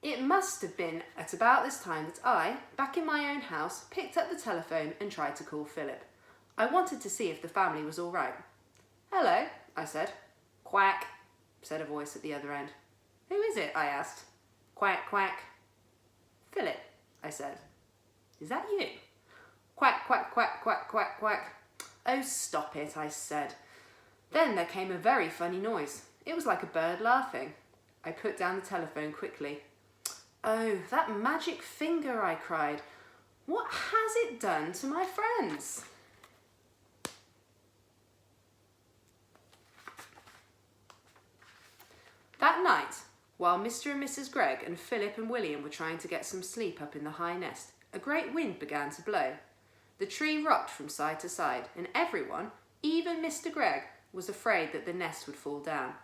It must have been at about this time that I, back in my own house, picked up the telephone and tried to call Philip. I wanted to see if the family was all right. "Hello," I said. "Quack," said a voice at the other end. "Who is it?" I asked. "Quack, quack." "Philip," I said. "Is that you?" "Quack, quack, quack, quack, quack, quack." "Oh, stop it," I said. Then there came a very funny noise. It was like a bird laughing. I put down the telephone quickly. "Oh, that magic finger," I cried. "What has it done to my friends?" That night, while Mr. and Mrs. Gregg and Philip and William were trying to get some sleep up in the high nest, a great wind began to blow. The tree rocked from side to side, and everyone, even Mr. Gregg, was afraid that the nest would fall down.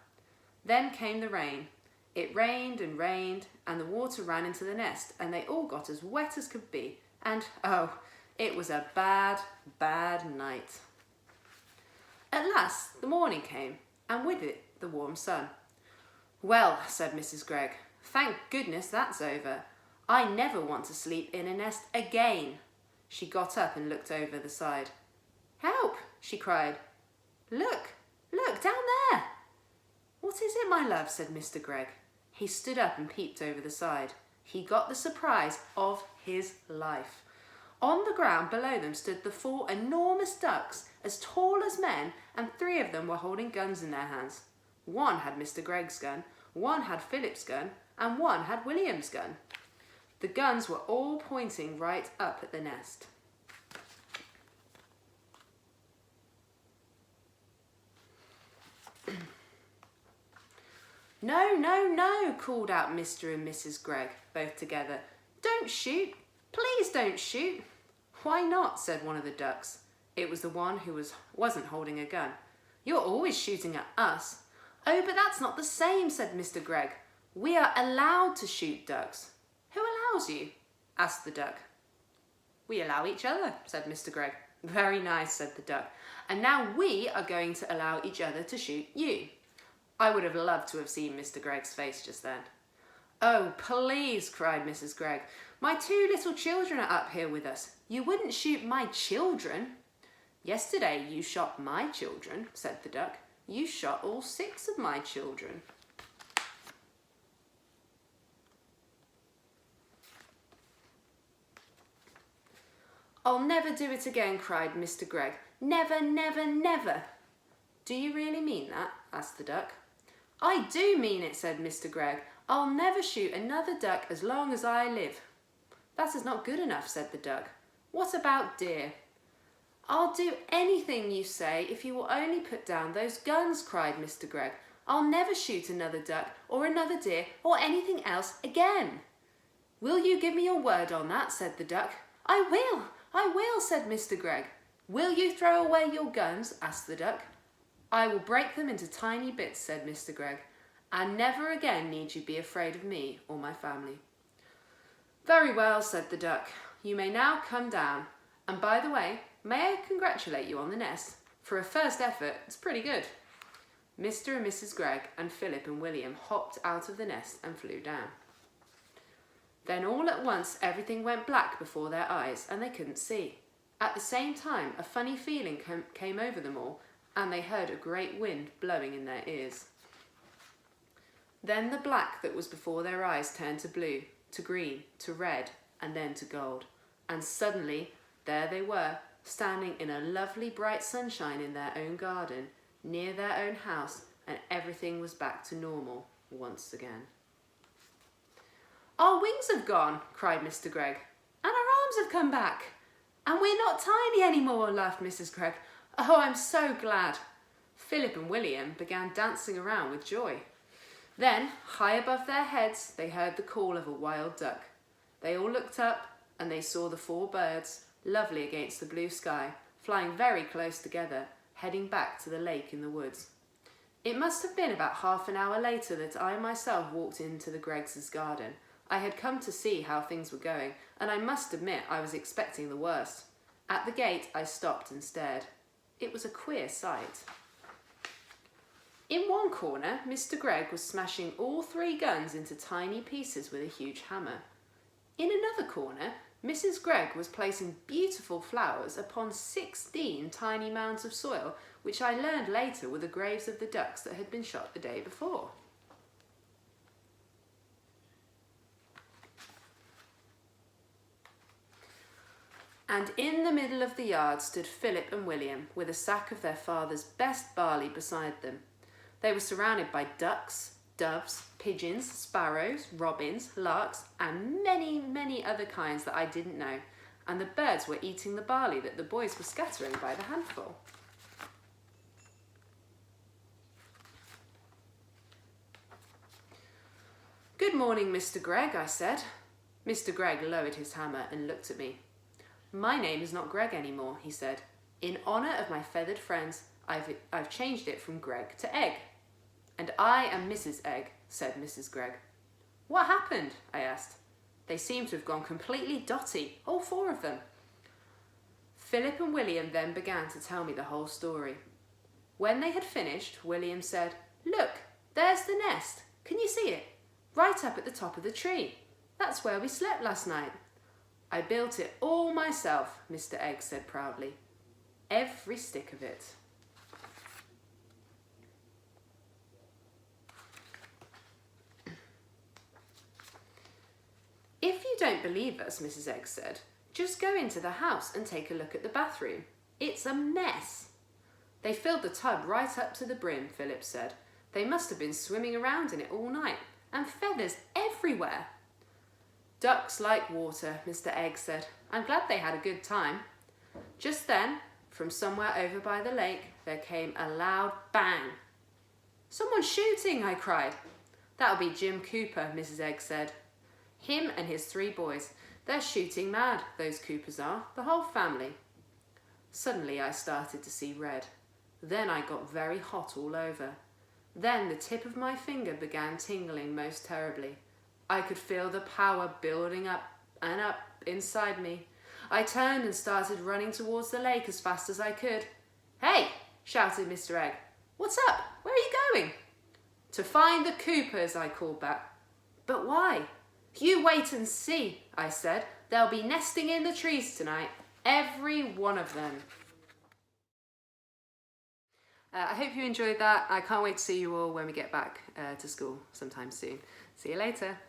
Then came the rain. It rained and rained, and the water ran into the nest, and they all got as wet as could be, and oh, it was a bad, bad night. At last the morning came, and with it the warm sun. "Well," said Mrs. Gregg, "thank goodness that's over. I never want to sleep in a nest again." She got up and looked over the side. "Help!" she cried. Look, down there." "What is it, my love?" said Mr. Gregg. He stood up and peeped over the side. He got the surprise of his life. On the ground below them stood the 4 enormous ducks, as tall as men, and 3 of them were holding guns in their hands. One had Mr. Gregg's gun, one had Philip's gun, and one had William's gun. The guns were all pointing right up at the nest. "No, no, no," called out Mr. and Mrs. Gregg, both together. "Don't shoot. Please don't shoot." "Why not?" said one of the ducks. It was the one who wasn't holding a gun. "You're always shooting at us." "Oh, but that's not the same," said Mr. Gregg. "We are allowed to shoot ducks." "Who allows you?" asked the duck. "We allow each other," said Mr. Gregg. "Very nice," said the duck. "And now we are going to allow each other to shoot you." I would have loved to have seen Mr. Gregg's face just then. "Oh, please," cried Mrs. Gregg. "My 2 little children are up here with us. You wouldn't shoot my children." "Yesterday you shot my children," said the duck. "You shot all 6 of my children." "I'll never do it again," cried Mr. Gregg. "Never, never, never." "Do you really mean that?" asked the duck. "I do mean it," said Mr. Gregg. "I'll never shoot another duck as long as I live." "That is not good enough," said the duck. "What about deer?" "I'll do anything you say if you will only put down those guns," cried Mr. Gregg. "I'll never shoot another duck or another deer or anything else again." "Will you give me your word on that?" said the duck. I will," said Mr. Gregg. "Will you throw away your guns?" asked the duck. "I will break them into tiny bits," said Mr. Gregg, "and never again need you be afraid of me or my family." "Very well," said the duck. "You may now come down. And by the way, may I congratulate you on the nest? For a first effort, it's pretty good." Mr. and Mrs. Gregg and Philip and William hopped out of the nest and flew down. Then all at once everything went black before their eyes and they couldn't see. At the same time, a funny feeling came over them all, and they heard a great wind blowing in their ears. Then the black that was before their eyes turned to blue, to green, to red, and then to gold. And suddenly, there they were, standing in a lovely bright sunshine in their own garden, near their own house, and everything was back to normal once again. "Our wings have gone," cried Mr. Gregg, "and our arms have come back. And we're not tiny anymore," laughed Mrs. Gregg. "Oh, I'm so glad." Philip and William began dancing around with joy. Then, high above their heads, they heard the call of a wild duck. They all looked up and they saw the 4 birds, lovely against the blue sky, flying very close together, heading back to the lake in the woods. It must have been about half an hour later that I myself walked into the Greggs' garden. I had come to see how things were going, and I must admit I was expecting the worst. At the gate I stopped and stared. It was a queer sight. In one corner, Mr. Gregg was smashing all 3 guns into tiny pieces with a huge hammer. In another corner, Mrs. Gregg was placing beautiful flowers upon 16 tiny mounds of soil, which I learned later were the graves of the ducks that had been shot the day before. And in the middle of the yard stood Philip and William with a sack of their father's best barley beside them. They were surrounded by ducks, doves, pigeons, sparrows, robins, larks, and many, many other kinds that I didn't know, and the birds were eating the barley that the boys were scattering by the handful. "Good morning, Mr. Gregg," I said. Mr. Gregg lowered his hammer and looked at me. "My name is not Gregg anymore," he said. "In honour of my feathered friends, I've changed it from Gregg to Egg." "And I am Mrs. Egg," said Mrs. Gregg. "What happened?" I asked. They seemed to have gone completely dotty, all 4 of them. Philip and William then began to tell me the whole story. When they had finished, William said, "Look, there's the nest. Can you see it? Right up at the top of the tree. That's where we slept last night." "I built it all myself," Mr. Egg said proudly. "Every stick of it." "If you don't believe us," Mrs. Egg said, "just go into the house and take a look at the bathroom. It's a mess." "They filled the tub right up to the brim," Philip said. "They must have been swimming around in it all night, and feathers everywhere." "Ducks like water," Mr. Egg said. "I'm glad they had a good time." Just then, from somewhere over by the lake, there came a loud bang. "Someone's shooting," I cried. "That'll be Jim Cooper," Mrs. Egg said. "Him and his 3 boys. They're shooting mad, those Coopers are, the whole family." Suddenly I started to see red. Then I got very hot all over. Then the tip of my finger began tingling most terribly. I could feel the power building up and up inside me. I turned and started running towards the lake as fast as I could. "Hey!" shouted Mr. Egg. "What's up? Where are you going?" "To find the Coopers," I called back. "But why?" "You wait and see," I said. "They'll be nesting in the trees tonight. Every one of them." I hope you enjoyed that. I can't wait to see you all when we get back to school sometime soon. See you later.